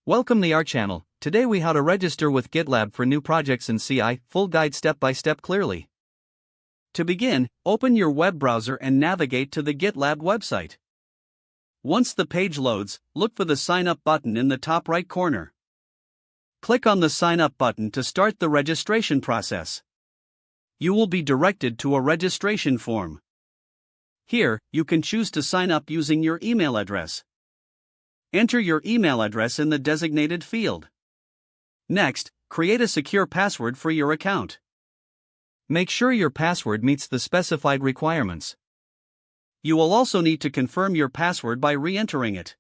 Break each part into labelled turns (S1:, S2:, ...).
S1: Welcome to our channel. Today we how to register with GitLab for new projects in CI, full guide step by step clearly. To begin, open your web browser and navigate to the GitLab website. Once the page loads, look for the sign up button in the top right corner. Click on the sign up button to start the registration process. You will be directed to a registration form. Here, you can choose to sign up using your email address. Enter your email address in the designated field. Next, create a secure password for your account. Make sure your password meets the specified requirements. You will also need to confirm your password by re-entering it.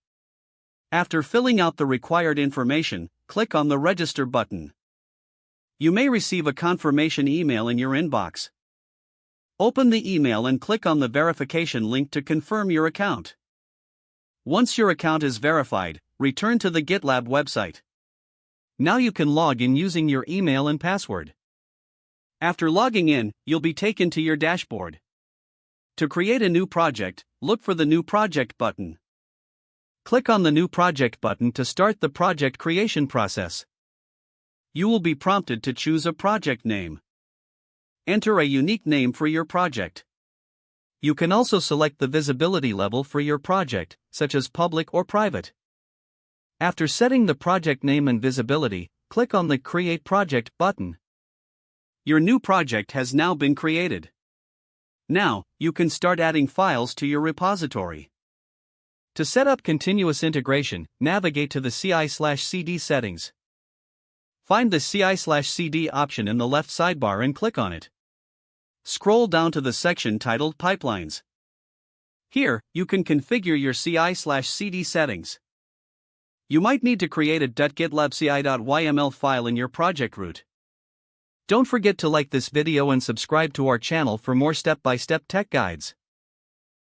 S1: After filling out the required information, click on the Register button. You may receive a confirmation email in your inbox. Open the email and click on the verification link to confirm your account. Once your account is verified, return to the GitLab website. Now you can log in using your email and password. After logging in, you'll be taken to your dashboard. To create a new project, look for the New Project button. Click on the New Project button to start the project creation process. You will be prompted to choose a project name. Enter a unique name for your project. You can also select the visibility level for your project, such as public or private. After setting the project name and visibility, click on the Create Project button. Your new project has now been created. Now, you can start adding files to your repository. To set up continuous integration, navigate to the CI/CD settings. Find the CI/CD option in the left sidebar and click on it. Scroll down to the section titled Pipelines. Here, you can configure your CI/CD settings. You might need to create a .gitlabci.yml file in your project root. Don't forget to like this video and subscribe to our channel for more step-by-step tech guides.